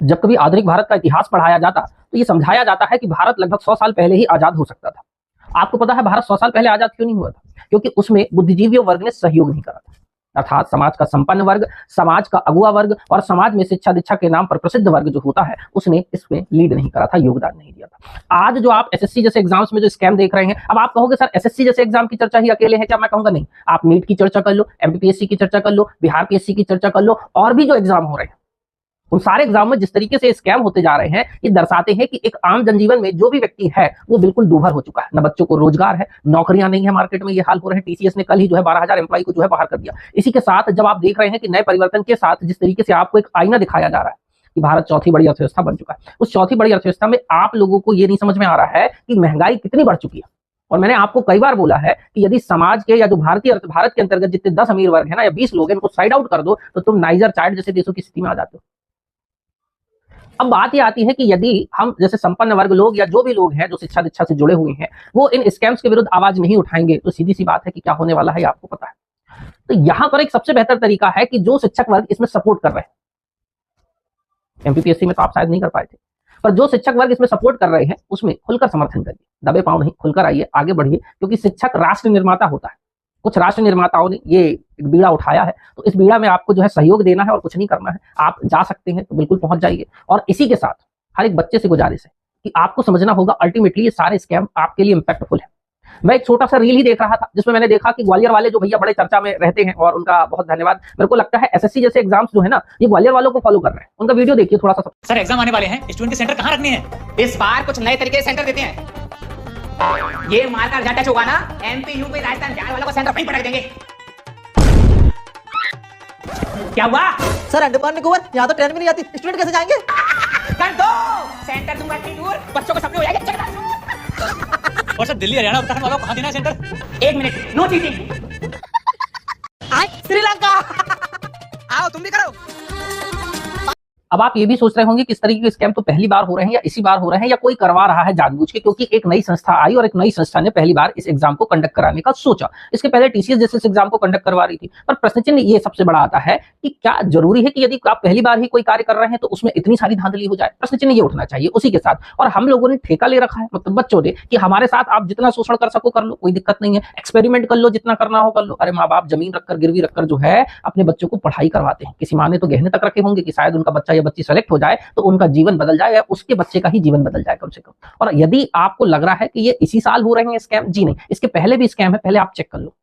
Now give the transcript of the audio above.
जब कभी आधुनिक भारत का इतिहास पढ़ाया जाता तो ये समझाया जाता है कि भारत लगभग 100 साल पहले ही आजाद हो सकता था। आपको पता है भारत 100 साल पहले आजाद क्यों नहीं हुआ था? क्योंकि उसमें बुद्धिजीवियों वर्ग ने सहयोग नहीं करा था। अर्थात समाज का संपन्न वर्ग, समाज का अगुआ वर्ग और समाज में शिक्षा दीक्षा के नाम पर प्रसिद्ध वर्ग जो होता है उसने इसमें लीड नहीं करा था, योगदान नहीं दिया था। आज जो आप एसएससी जैसे एग्जाम्स में जो स्कैम देख रहे हैं, अब आप कहोगे सर एसएससी जैसे एग्जाम की चर्चा ही अकेले है क्या? मैं कहूंगा नहीं, आप नीट की चर्चा कर लो, एमपीपीएससी की चर्चा कर लो, बिहार पीएससी की चर्चा कर लो, और भी जो एग्जाम हो रहे हैं उन सारे एग्जाम में जिस तरीके से स्कैम होते जा रहे हैं ये दर्शाते हैं कि एक आम जनजीवन में जो भी व्यक्ति है वो बिल्कुल दूभर हो चुका है। न बच्चों को रोजगार है, नौकरियां नहीं है, मार्केट में ये हाल हो रहे हैं। टीसीएस ने कल ही जो है 12,000 एम्प्लॉय को जो है बाहर कर दिया। इसी के साथ जब आप देख रहे हैं कि नए परिवर्तन के साथ जिस तरीके से आपको एक आईना दिखाया जा रहा है कि भारत चौथी बड़ी अर्थव्यवस्था बन चुका है, उस चौथी बड़ी अर्थव्यवस्था में आप लोगों को ये नहीं समझ में आ रहा है कि महंगाई कितनी बढ़ चुकी है। और मैंने आपको कई बार बोला है कि यदि समाज के या जो भारत के अंतर्गत जितने 10 अमीर वर्ग है ना या 20 लोग हैं इनको साइड आउट कर दो तो तुम नाइजर, चाड जैसे देशों की स्थिति में आ जाते हो। अब बात यह आती है कि यदि हम जैसे संपन्न वर्ग लोग या जो भी लोग हैं जो शिक्षा दीक्षा से जुड़े हुए हैं वो इन स्कैम्स के विरुद्ध आवाज नहीं उठाएंगे तो सीधी सी बात है कि क्या होने वाला है आपको पता है। तो यहां पर एक सबसे बेहतर तरीका है कि जो शिक्षक वर्ग इसमें सपोर्ट कर रहे हैं, एमपीपीएससी में तो आप शायद नहीं कर पाए थे, पर जो शिक्षक वर्ग इसमें सपोर्ट कर रहे हैं उसमें खुलकर समर्थन करिए, दबे पांव नहीं, खुलकर आइए, आगे बढ़िए, क्योंकि शिक्षक राष्ट्र निर्माता होता है। कुछ राष्ट्र निर्माताओं ने ये एक बीड़ा उठाया है तो इस बीड़ा में आपको जो है सहयोग देना है और कुछ नहीं करना है। आप जा सकते हैं तो बिल्कुल पहुंच जाइए। और इसी के साथ हर एक बच्चे से गुजारिश है कि आपको समझना होगा अल्टीमेटली ये सारे स्कैम आपके लिए इंपैक्टफुल है। मैं एक छोटा सा रील ही देख रहा था जिसमें मैंने देखा कि ग्वालियर वाले जो भैया बड़े चर्चा में रहते हैं और उनका बहुत धन्यवाद, मेरे को लगता है एसएससी जैसे एग्जाम्स जो है ना ये ग्वालियर वालों को फॉलो कर रहे हैं। उनका वीडियो देखिए थोड़ा सा। सर एग्जाम आने वाले हैं, स्टूडेंट के सेंटर कहाँ रखने हैं? इस बार कुछ नए तरीके से सेंटर देते हैं। ये मार्कर जहाँ टच होगा ना एमपी यूपी राजस्थान बिहार वालों को सेंटर वहीं पटक देंगे। क्या हुआ सर? अंडमान निकोबार, यहाँ तो ट्रेन भी नहीं आती, स्टूडेंट कैसे जाएंगे? कर दो सेंटर दूंगा इतनी दूर बच्चों को सपने हो जाएंगे। और सर दिल्ली हरियाणा उत्तराखंड वालों को कहाँ देना है center? 1 minute, no cheating. Sri Lanka आओ तुम भी करो। अब आप ये भी सोच रहे होंगे कि इस तरीके के स्कैम तो पहली बार हो रहे हैं या इसी बार हो रहे हैं या कोई करवा रहा है जानबूझ के, क्योंकि एक नई संस्था आई और एक नई संस्था ने पहली बार इस एग्जाम को कंडक्ट कराने का सोचा। इसके पहले टीसीएस जैसे इस एग्जाम को कंडक्ट करवा रही थी, पर प्रश्न चिन्ह ये सबसे बड़ा आता है कि क्या जरूरी है कि यदि आप पहली बार ही कोई कार्य कर रहे हैं तो उसमें इतनी सारी धांधली हो जाए? प्रश्न चिन्ह ये उठना चाहिए उसी के साथ। और हम लोगों ने ठेका ले रखा है, मतलब बच्चों ने, कि हमारे साथ आप जितना शोषण कर सको कर लो, कोई दिक्कत नहीं है, एक्सपेरिमेंट कर लो, जितना करना हो कर लो। अरे माँ बाप जमीन रखकर, गिरवी रखकर जो है अपने बच्चों को पढ़ाई करवाते हैं। किसी माँ ने तो गहने तक रखे होंगे कि शायद उनका बच्चा या बच्ची सेलेक्ट हो जाए तो उनका जीवन बदल जाए या उसके बच्चे का ही जीवन बदल जाए कम से कम। और यदि आपको लग रहा है कि ये इसी साल हो रहे हैं स्कैम, जी नहीं, इसके पहले भी स्कैम है, पहले आप चेक कर लो।